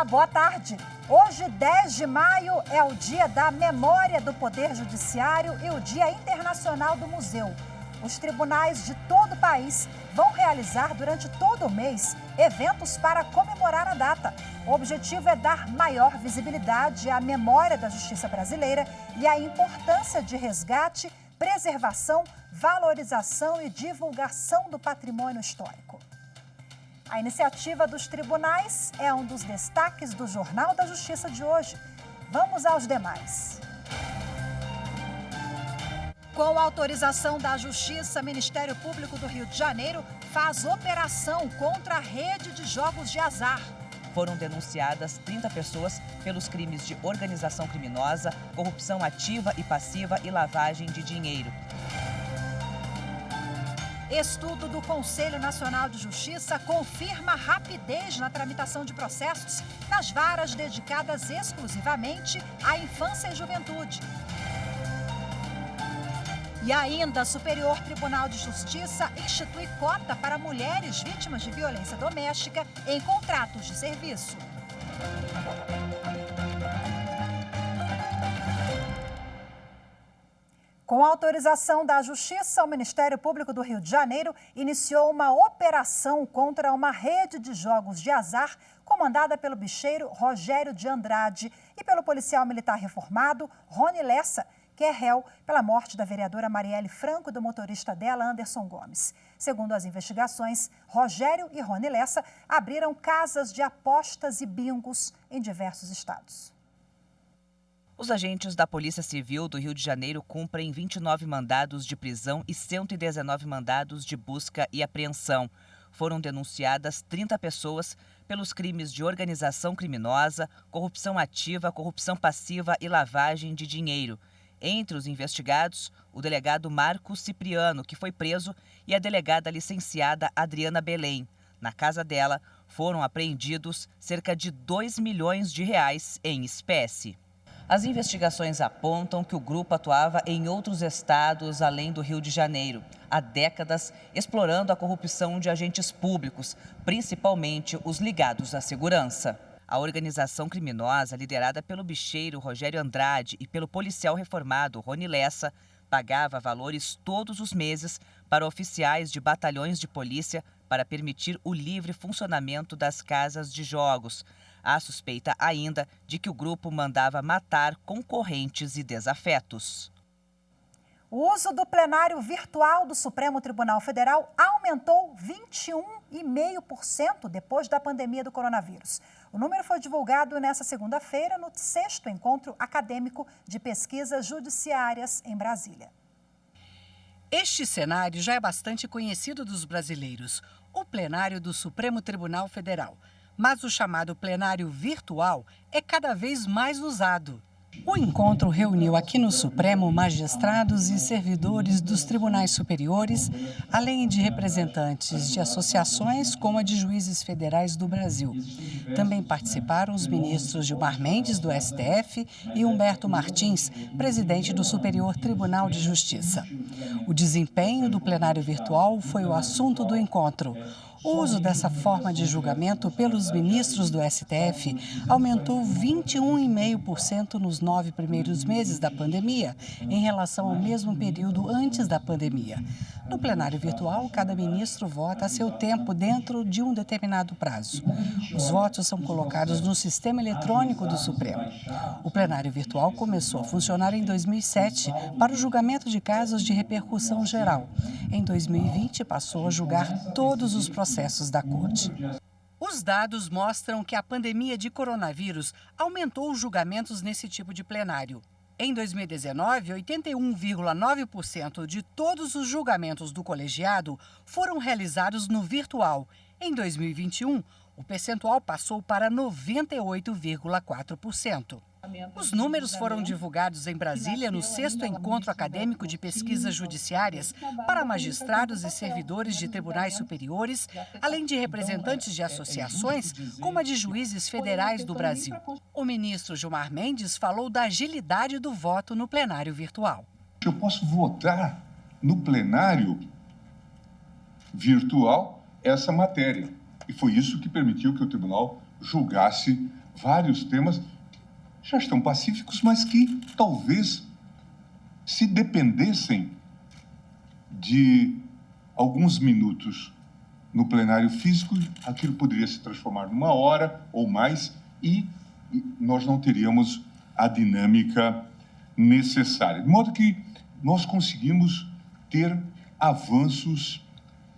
boa tarde. Hoje, 10 de maio, é o Dia da Memória do Poder Judiciário e o Dia Internacional do Museu. Os tribunais de todo o país vão realizar durante todo o mês eventos para comemorar a data. O objetivo é dar maior visibilidade à memória da justiça brasileira e à importância de resgate, preservação, valorização e divulgação do patrimônio histórico. A iniciativa dos tribunais é um dos destaques do Jornal da Justiça de hoje. Vamos aos demais. Com autorização da Justiça, Ministério Público do Rio de Janeiro faz operação contra a rede de jogos de azar. Foram denunciadas 30 pessoas pelos crimes de organização criminosa, corrupção ativa e passiva e lavagem de dinheiro. Estudo do Conselho Nacional de Justiça confirma rapidez na tramitação de processos nas varas dedicadas exclusivamente à infância e juventude. E ainda, Superior Tribunal de Justiça institui cota para mulheres vítimas de violência doméstica em contratos de serviço. Com a autorização da Justiça, o Ministério Público do Rio de Janeiro iniciou uma operação contra uma rede de jogos de azar comandada pelo bicheiro Rogério de Andrade e pelo policial militar reformado Rony Lessa, que é réu pela morte da vereadora Marielle Franco e do motorista dela, Anderson Gomes. Segundo as investigações, Rogério e Rony Lessa abriram casas de apostas e bingos em diversos estados. Os agentes da Polícia Civil do Rio de Janeiro cumprem 29 mandados de prisão e 119 mandados de busca e apreensão. Foram denunciadas 30 pessoas pelos crimes de organização criminosa, corrupção ativa, corrupção passiva e lavagem de dinheiro. Entre os investigados, o delegado Marcos Cipriano, que foi preso, e a delegada licenciada Adriana Belém. Na casa dela, foram apreendidos cerca de R$2 milhões em espécie. As investigações apontam que o grupo atuava em outros estados além do Rio de Janeiro, há décadas explorando a corrupção de agentes públicos, principalmente os ligados à segurança. A organização criminosa, liderada pelo bicheiro Rogério Andrade e pelo policial reformado Rony Lessa, pagava valores todos os meses para oficiais de batalhões de polícia para permitir o livre funcionamento das casas de jogos. Há suspeita ainda de que o grupo mandava matar concorrentes e desafetos. O uso do plenário virtual do Supremo Tribunal Federal aumentou 21,5% depois da pandemia do coronavírus. O número foi divulgado nesta segunda-feira no 6º Encontro Acadêmico de Pesquisas Judiciárias em Brasília. Este cenário já é bastante conhecido dos brasileiros, o plenário do Supremo Tribunal Federal. Mas o chamado plenário virtual é cada vez mais usado. O encontro reuniu aqui no Supremo magistrados e servidores dos tribunais superiores, além de representantes de associações como a de juízes federais do Brasil. Também participaram os ministros Gilmar Mendes, do STF, e Humberto Martins, presidente do Superior Tribunal de Justiça. O desempenho do plenário virtual foi o assunto do encontro. O uso dessa forma de julgamento pelos ministros do STF aumentou 21,5% nos 9 primeiros meses da pandemia, em relação ao mesmo período antes da pandemia. No plenário virtual, cada ministro vota a seu tempo dentro de um determinado prazo. Os votos são colocados no sistema eletrônico do Supremo. O plenário virtual começou a funcionar em 2007 para o julgamento de casos de repercussão geral. Em 2020, passou a julgar todos os processos da Corte. Os dados mostram que a pandemia de coronavírus aumentou os julgamentos nesse tipo de plenário. Em 2019, 81,9% de todos os julgamentos do colegiado foram realizados no virtual. Em 2021, o percentual passou para 98,4%. Os números foram divulgados em Brasília no 6º Encontro Acadêmico de Pesquisas Judiciárias para magistrados e servidores de tribunais superiores, além de representantes de associações, como a de juízes federais do Brasil. O ministro Gilmar Mendes falou da agilidade do voto no plenário virtual. Eu posso votar no plenário virtual essa matéria. E foi isso que permitiu que o tribunal julgasse vários temas que já estão pacíficos, mas que talvez, se dependessem de alguns minutos no plenário físico, aquilo poderia se transformar numa hora ou mais e nós não teríamos a dinâmica necessária. De modo que nós conseguimos ter avanços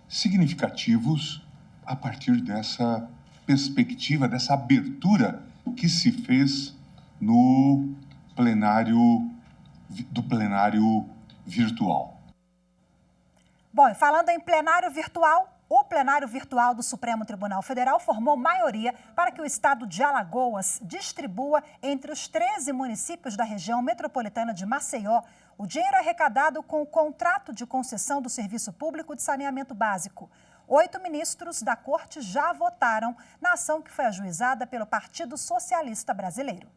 significativos a partir dessa perspectiva, dessa abertura que se fez no plenário virtual. Bom, e falando em plenário virtual, o plenário virtual do Supremo Tribunal Federal formou maioria para que o estado de Alagoas distribua entre os 13 municípios da região metropolitana de Maceió o dinheiro arrecadado com o contrato de concessão do Serviço Público de Saneamento Básico. 8 ministros da Corte já votaram na ação que foi ajuizada pelo Partido Socialista Brasileiro.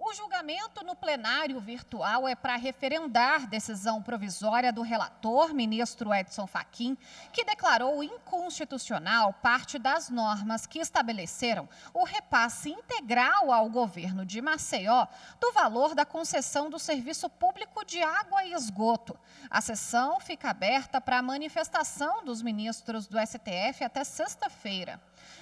O julgamento no plenário virtual é para referendar decisão provisória do relator, ministro Edson Fachin, que declarou inconstitucional parte das normas que estabeleceram o repasse integral ao governo de Maceió do valor da concessão do Serviço Público de Água e Esgoto. A sessão fica aberta para a manifestação dos ministros do STF até sexta-feira.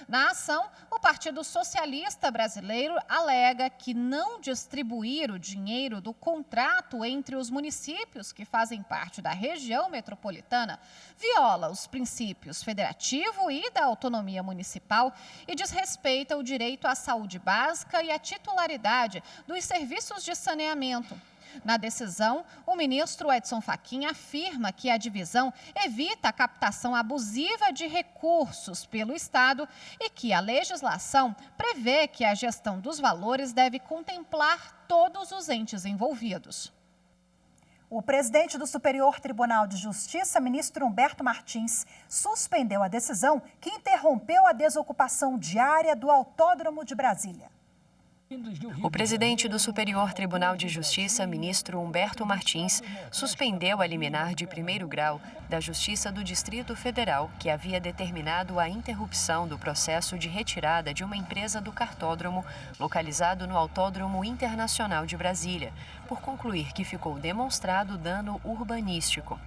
Na ação, o Partido Socialista Brasileiro alega que não distribuir o dinheiro do contrato entre os municípios que fazem parte da região metropolitana viola os princípios federativo e da autonomia municipal e desrespeita o direito à saúde básica e à titularidade dos serviços de saneamento. Na decisão, o ministro Edson Fachin afirma que a divisão evita a captação abusiva de recursos pelo Estado e que a legislação prevê que a gestão dos valores deve contemplar todos os entes envolvidos. O presidente do Superior Tribunal de Justiça, ministro Humberto Martins, suspendeu a decisão que interrompeu a desocupação diária do Autódromo de Brasília. O presidente do Superior Tribunal de Justiça, ministro Humberto Martins, suspendeu a liminar de primeiro grau da Justiça do Distrito Federal, que havia determinado a interrupção do processo de retirada de uma empresa do cartódromo localizado no Autódromo Internacional de Brasília, por concluir que ficou demonstrado dano urbanístico.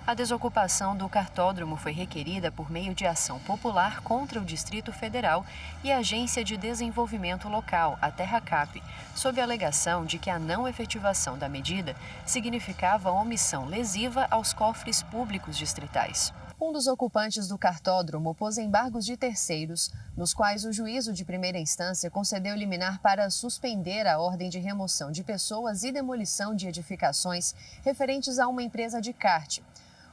A desocupação do cartódromo foi requerida por meio de ação popular contra o Distrito Federal e a Agência de Desenvolvimento Local, a TerraCap, sob a alegação de que a não efetivação da medida significava omissão lesiva aos cofres públicos distritais. Um dos ocupantes do cartódromo pôs embargos de terceiros, nos quais o juízo de primeira instância concedeu liminar para suspender a ordem de remoção de pessoas e demolição de edificações referentes a uma empresa de kart.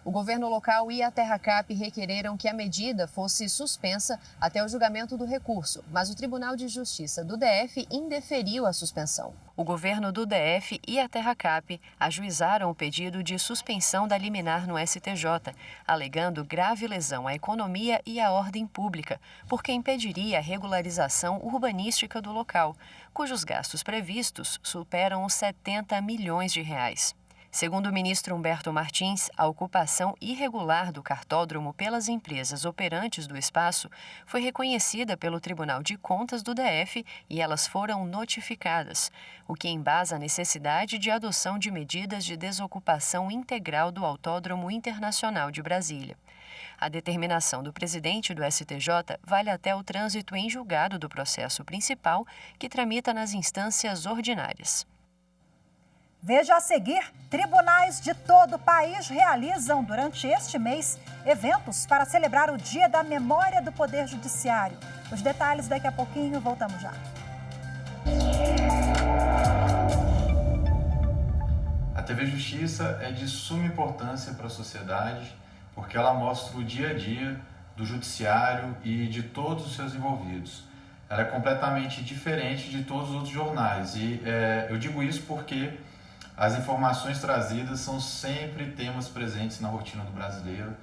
O governo local e a TerraCap requereram que a medida fosse suspensa até o julgamento do recurso, mas o Tribunal de Justiça do DF indeferiu a suspensão. O governo do DF e a TerraCap ajuizaram o pedido de suspensão da liminar no STJ, alegando grave lesão à economia e à ordem pública, porque impediria a regularização urbanística do local, cujos gastos previstos superam os 70 milhões de reais. Segundo o ministro Humberto Martins, a ocupação irregular do cartódromo pelas empresas operantes do espaço foi reconhecida pelo Tribunal de Contas do DF e elas foram notificadas, o que embasa a necessidade de adoção de medidas de desocupação integral do Autódromo Internacional de Brasília. A determinação do presidente do STJ vale até o trânsito em julgado do processo principal, que tramita nas instâncias ordinárias. Veja a seguir, tribunais de todo o país realizam durante este mês eventos para celebrar o Dia da Memória do Poder Judiciário. Os detalhes daqui a pouquinho, voltamos já. A TV Justiça é de suma importância para a sociedade, porque ela mostra o dia a dia do judiciário e de todos os seus envolvidos. Ela é completamente diferente de todos os outros jornais e eu digo isso porque as informações trazidas são sempre temas presentes na rotina do brasileiro,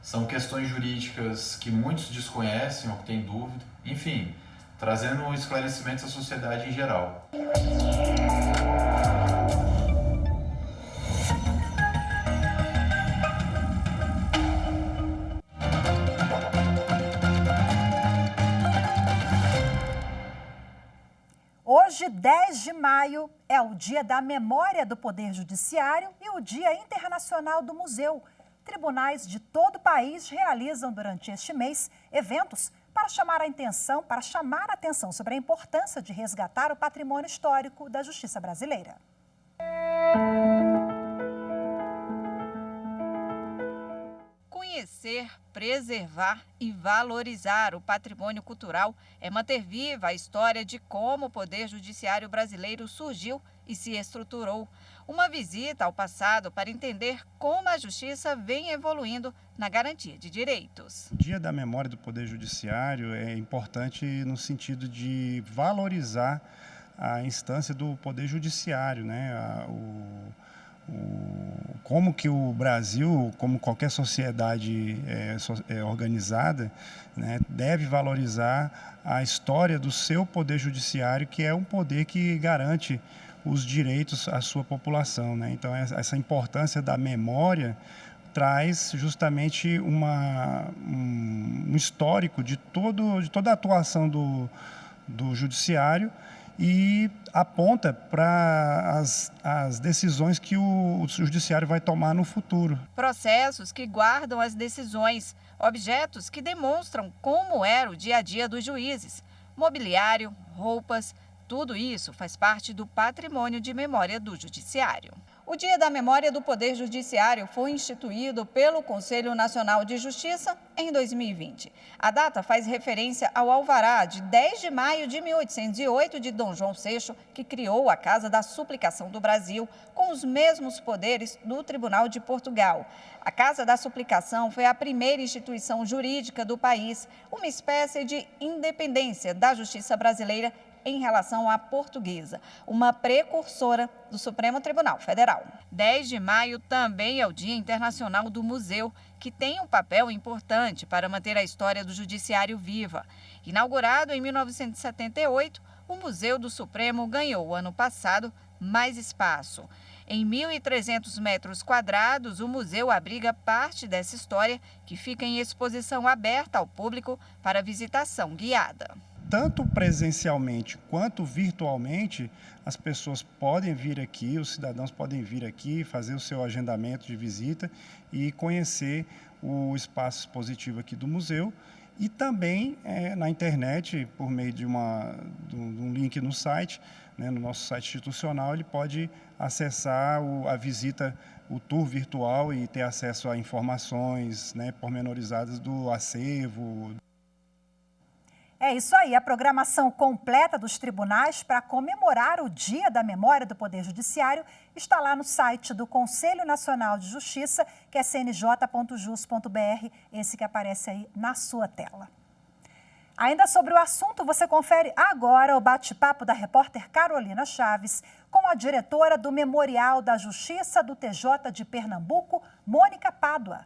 são questões jurídicas que muitos desconhecem ou que têm dúvida, enfim, trazendo esclarecimentos à sociedade em geral. Hoje, 10 de maio, é o Dia da Memória do Poder Judiciário e o Dia Internacional do Museu. Tribunais de todo o país realizam durante este mês eventos para chamar a atenção sobre a importância de resgatar o patrimônio histórico da justiça brasileira. Conhecer, preservar e valorizar o patrimônio cultural é manter viva a história de como o Poder Judiciário brasileiro surgiu e se estruturou. Uma visita ao passado para entender como a justiça vem evoluindo na garantia de direitos. O Dia da Memória do Poder Judiciário é importante no sentido de valorizar a instância do Poder Judiciário, né? Como que o Brasil, como qualquer sociedade organizada, né, deve valorizar a história do seu poder judiciário, que é um poder que garante os direitos à sua população, né? Então, essa importância da memória traz justamente um histórico de toda a atuação do judiciário e aponta para as decisões que o judiciário vai tomar no futuro. Processos que guardam as decisões, objetos que demonstram como era o dia a dia dos juízes, mobiliário, roupas, tudo isso faz parte do patrimônio de memória do Judiciário. O Dia da Memória do Poder Judiciário foi instituído pelo Conselho Nacional de Justiça em 2020. A data faz referência ao alvará de 10 de maio de 1808 de Dom João VI, que criou a Casa da Suplicação do Brasil, com os mesmos poderes do Tribunal de Portugal. A Casa da Suplicação foi a primeira instituição jurídica do país, uma espécie de independência da justiça brasileira em relação à portuguesa, uma precursora do Supremo Tribunal Federal. 10 de maio também é o Dia Internacional do Museu, que tem um papel importante para manter a história do judiciário viva. Inaugurado em 1978, o Museu do Supremo ganhou, ano passado, mais espaço. Em 1.300 metros quadrados, o museu abriga parte dessa história, que fica em exposição aberta ao público para visitação guiada. Tanto presencialmente quanto virtualmente, as pessoas podem vir aqui, os cidadãos podem vir aqui, fazer o seu agendamento de visita e conhecer o espaço expositivo aqui do museu. E também na internet, por meio de um link no site, né, no nosso site institucional, ele pode acessar a visita, o tour virtual e ter acesso a informações, né, pormenorizadas do acervo. É isso aí, a programação completa dos tribunais para comemorar o Dia da Memória do Poder Judiciário está lá no site do Conselho Nacional de Justiça, que é cnj.jus.br, esse que aparece aí na sua tela. Ainda sobre o assunto, você confere agora o bate-papo da repórter Carolina Chaves com a diretora do Memorial da Justiça do TJ de Pernambuco, Mônica Pádua.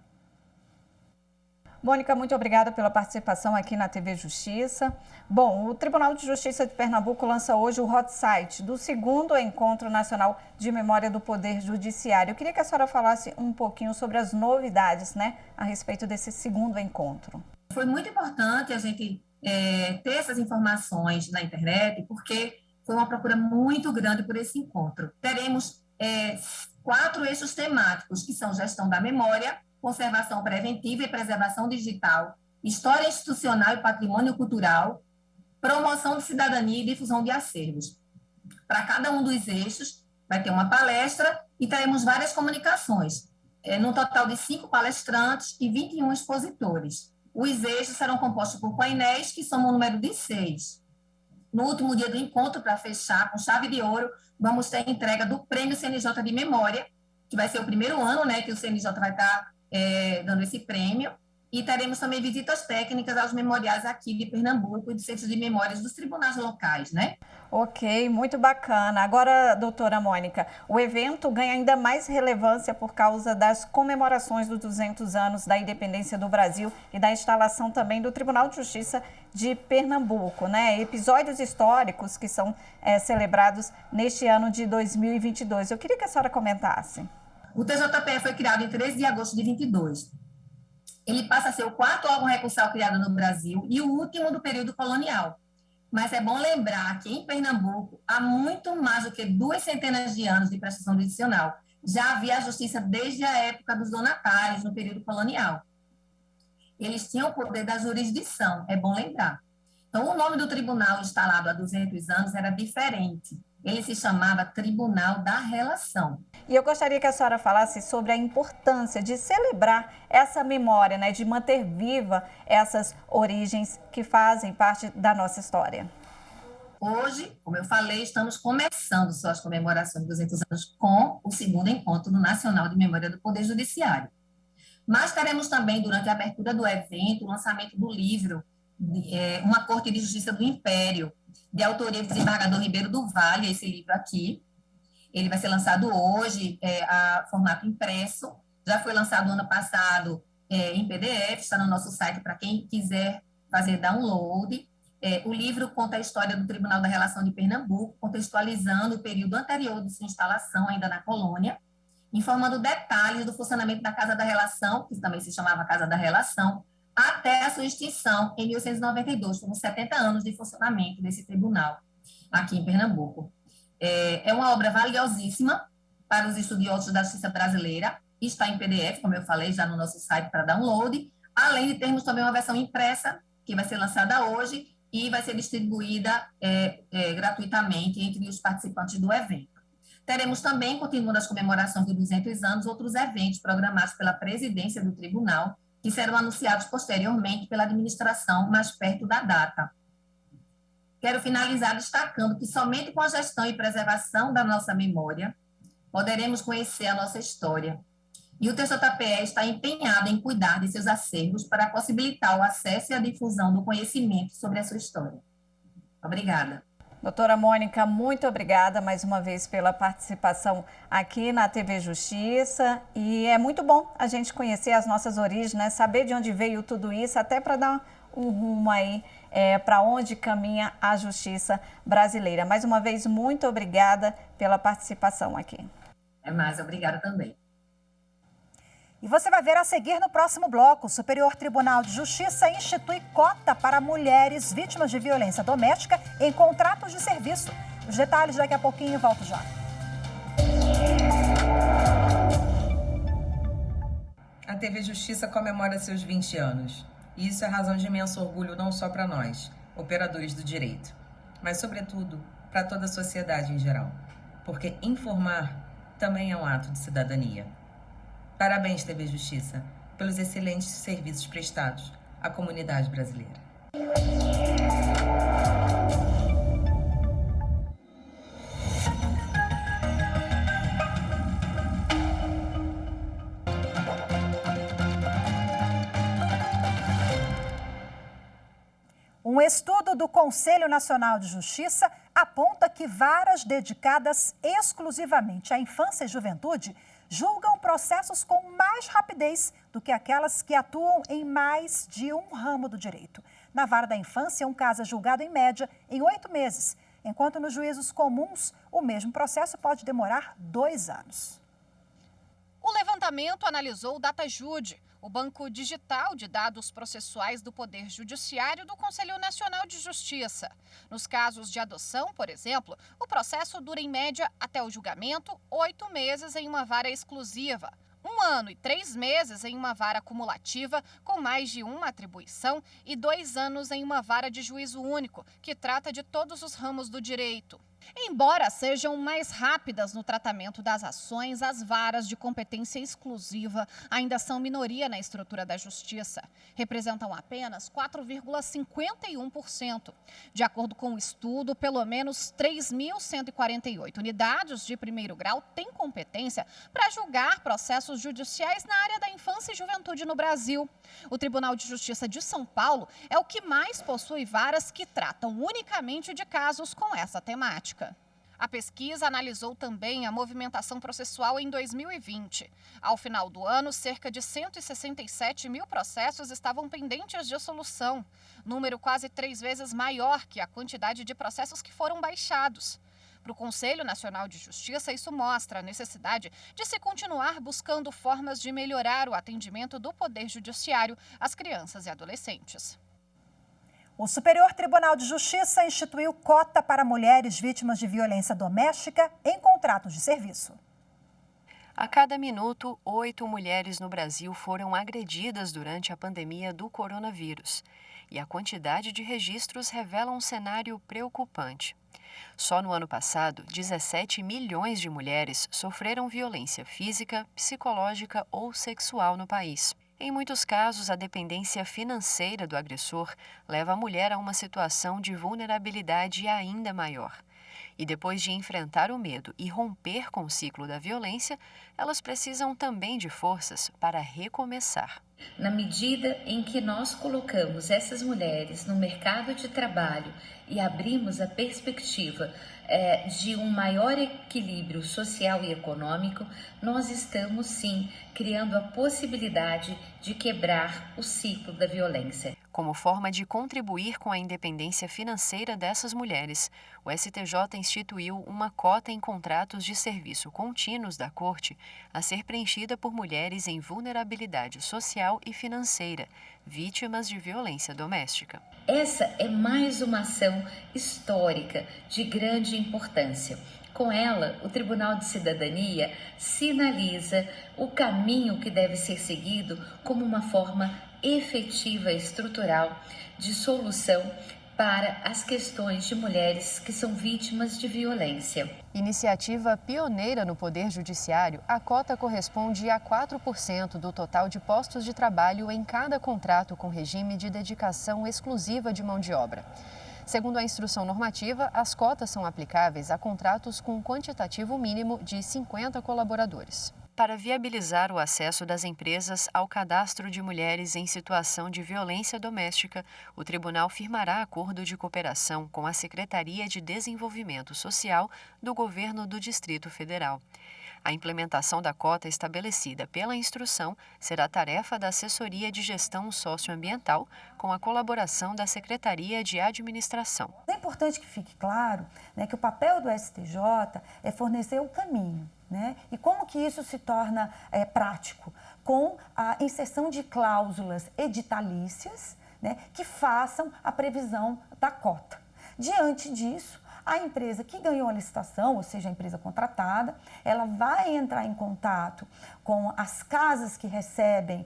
Mônica, muito obrigada pela participação aqui na TV Justiça. Bom, o Tribunal de Justiça de Pernambuco lança hoje o hot site do 2º Encontro Nacional de Memória do Poder Judiciário. Eu queria que a senhora falasse um pouquinho sobre as novidades, né, a respeito desse 2º encontro. Foi muito importante a gente ter essas informações na internet, porque foi uma procura muito grande por esse encontro. Teremos 4 eixos temáticos, que são gestão da memória, conservação preventiva e preservação digital, história institucional e patrimônio cultural, promoção de cidadania e difusão de acervos. Para cada um dos eixos, vai ter uma palestra e teremos várias comunicações, num total de 5 palestrantes e 21 expositores. Os eixos serão compostos por painéis, que somam um número de 6. No último dia do encontro, para fechar com chave de ouro, vamos ter a entrega do Prêmio CNJ de Memória, que vai ser o primeiro ano, né, que o CNJ vai estar dando esse prêmio, e teremos também visitas técnicas aos memoriais aqui de Pernambuco e dos centros de memórias dos tribunais locais, né? Ok, muito bacana. Agora, doutora Mônica, o evento ganha ainda mais relevância por causa das comemorações dos 200 anos da independência do Brasil e da instalação também do Tribunal de Justiça de Pernambuco, né? Episódios históricos que são celebrados neste ano de 2022. Eu queria que a senhora comentasse. O TJPE foi criado em 13 de agosto de 22. Ele passa a ser o 4º órgão recursal criado no Brasil e o último do período colonial. mas é bom lembrar que em Pernambuco há muito mais do que 2 centenas de anos de prestação judicional. Já havia a justiça desde a época dos donatários, no período colonial. Eles tinham o poder da jurisdição, é bom lembrar. Então, o nome do tribunal instalado há 200 anos era diferente. Ele se chamava Tribunal da Relação. E eu gostaria que a senhora falasse sobre a importância de celebrar essa memória, né, de manter viva essas origens que fazem parte da nossa história. Hoje, como eu falei, estamos começando só as comemorações de 200 anos com o segundo encontro do Nacional de Memória do Poder Judiciário. Mas teremos também, durante a abertura do evento, o lançamento do livro Uma Corte de Justiça do Império, de autoria do desembargador Ribeiro do Vale, esse livro aqui. Ele vai ser lançado hoje a formato impresso, já foi lançado ano passado em PDF, está no nosso site para quem quiser fazer download. O livro conta a história do Tribunal da Relação de Pernambuco, contextualizando o período anterior de sua instalação, ainda na colônia, informando detalhes do funcionamento da Casa da Relação, que também se chamava Casa da Relação, até a sua extinção em 1892, foram 70 anos de funcionamento desse tribunal aqui em Pernambuco. É uma obra valiosíssima para os estudiosos da justiça brasileira, está em PDF, como eu falei, já no nosso site para download, além de termos também uma versão impressa, que vai ser lançada hoje e vai ser distribuída gratuitamente entre os participantes do evento. Teremos também, continuando as comemorações de 200 anos, outros eventos programados pela presidência do tribunal, que serão anunciados posteriormente pela administração mais perto da data. Quero finalizar destacando que somente com a gestão e preservação da nossa memória poderemos conhecer a nossa história. E o TJPE está empenhado em cuidar de seus acervos para possibilitar o acesso e a difusão do conhecimento sobre a sua história. Obrigada. Doutora Mônica, muito obrigada mais uma vez pela participação aqui na TV Justiça. E é muito bom a gente conhecer as nossas origens, né? Saber de onde veio tudo isso, até para dar um rumo aí para onde caminha a justiça brasileira. Mais uma vez, muito obrigada pela participação aqui. É mais, obrigada também. E você vai ver a seguir no próximo bloco. O Superior Tribunal de Justiça institui cota para mulheres vítimas de violência doméstica em contratos de serviço. Os detalhes daqui a pouquinho, volto já. A TV Justiça comemora seus 20 anos. E isso é razão de imenso orgulho não só para nós, operadores do direito, mas, sobretudo, para toda a sociedade em geral. Porque informar também é um ato de cidadania. Parabéns, TV Justiça, pelos excelentes serviços prestados à comunidade brasileira. Um estudo do Conselho Nacional de Justiça aponta que varas dedicadas exclusivamente à infância e juventude julgam processos com mais rapidez do que aquelas que atuam em mais de um ramo do direito. Na vara da infância, um caso é julgado em média em 8 meses, enquanto nos juízos comuns, o mesmo processo pode demorar 2 anos. O levantamento analisou o DataJude, o banco digital de dados processuais do Poder Judiciário do Conselho Nacional de Justiça. Nos casos de adoção, por exemplo, o processo dura em média até o julgamento 8 meses em uma vara exclusiva, 1 ano e 3 meses em uma vara cumulativa com mais de uma atribuição e 2 anos em uma vara de juízo único, que trata de todos os ramos do direito. Embora sejam mais rápidas no tratamento das ações, as varas de competência exclusiva ainda são minoria na estrutura da justiça. Representam apenas 4,51%. De acordo com o estudo, pelo menos 3.148 unidades de primeiro grau têm competência para julgar processos judiciais na área da infância e juventude no Brasil. O Tribunal de Justiça de São Paulo é o que mais possui varas que tratam unicamente de casos com essa temática. A pesquisa analisou também a movimentação processual em 2020. Ao final do ano, cerca de 167 mil processos estavam pendentes de solução, número quase 3 vezes maior que a quantidade de processos que foram baixados. Para o Conselho Nacional de Justiça, isso mostra a necessidade de se continuar buscando formas de melhorar o atendimento do Poder Judiciário às crianças e adolescentes. O Superior Tribunal de Justiça instituiu cota para mulheres vítimas de violência doméstica em contratos de serviço. A cada minuto, 8 mulheres no Brasil foram agredidas durante a pandemia do coronavírus. E a quantidade de registros revela um cenário preocupante. Só no ano passado, 17 milhões de mulheres sofreram violência física, psicológica ou sexual no país. Em muitos casos, a dependência financeira do agressor leva a mulher a uma situação de vulnerabilidade ainda maior. E depois de enfrentar o medo e romper com o ciclo da violência, elas precisam também de forças para recomeçar. Na medida em que nós colocamos essas mulheres no mercado de trabalho e abrimos a perspectiva de um maior equilíbrio social e econômico, nós estamos sim criando a possibilidade de quebrar o ciclo da violência. Como forma de contribuir com a independência financeira dessas mulheres, o STJ instituiu uma cota em contratos de serviço contínuos da Corte a ser preenchida por mulheres em vulnerabilidade social e financeira, vítimas de violência doméstica. Essa é mais uma ação histórica de grande importância. Com ela, o Tribunal de Cidadania sinaliza o caminho que deve ser seguido como uma forma efetiva e estrutural de solução para as questões de mulheres que são vítimas de violência. Iniciativa pioneira no Poder Judiciário, a cota corresponde a 4% do total de postos de trabalho em cada contrato com regime de dedicação exclusiva de mão de obra. Segundo a instrução normativa, as cotas são aplicáveis a contratos com um quantitativo mínimo de 50 colaboradores. Para viabilizar o acesso das empresas ao cadastro de mulheres em situação de violência doméstica, o tribunal firmará acordo de cooperação com a Secretaria de Desenvolvimento Social do Governo do Distrito Federal. A implementação da cota estabelecida pela instrução será tarefa da Assessoria de Gestão Socioambiental, com a colaboração da Secretaria de Administração. É importante que fique claro, que o papel do STJ é fornecer o caminho. E como que isso se torna prático? Com a inserção de cláusulas editalícias, que façam a previsão da cota. Diante disso, a empresa que ganhou a licitação, ou seja, a empresa contratada, ela vai entrar em contato com as casas que recebem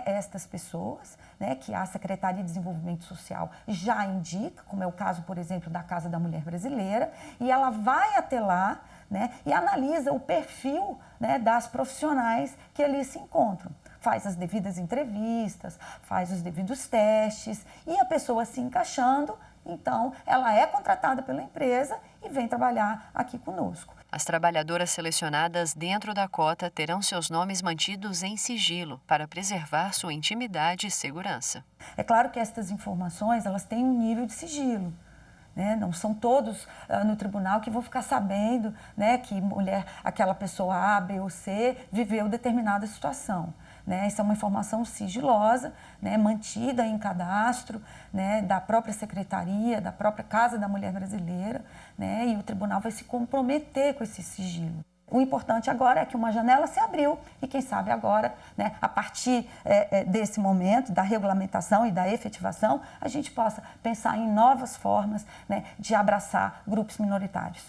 estas pessoas, que a Secretaria de Desenvolvimento Social já indica, como é o caso, por exemplo, da Casa da Mulher Brasileira, e ela vai até lá e analisa o perfil das profissionais que ali se encontram. Faz as devidas entrevistas, faz os devidos testes e a pessoa se encaixando, então ela é contratada pela empresa e vem trabalhar aqui conosco. As trabalhadoras selecionadas dentro da cota terão seus nomes mantidos em sigilo para preservar sua intimidade e segurança. É claro que estas informações elas têm um nível de sigilo. Não são todos no tribunal que vão ficar sabendo que aquela pessoa A, B ou C viveu determinada situação. Isso é uma informação sigilosa, mantida em cadastro da própria Secretaria, da própria Casa da Mulher Brasileira, e o tribunal vai se comprometer com esse sigilo. O importante agora é que uma janela se abriu e, quem sabe agora, a partir desse momento, da regulamentação e da efetivação, a gente possa pensar em novas formas de abraçar grupos minoritários.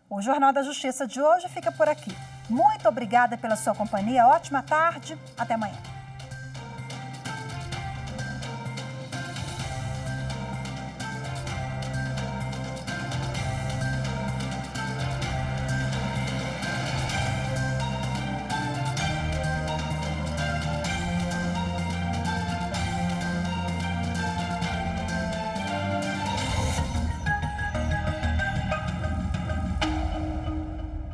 O Jornal da Justiça de hoje fica por aqui. Muito obrigada pela sua companhia, ótima tarde, até amanhã.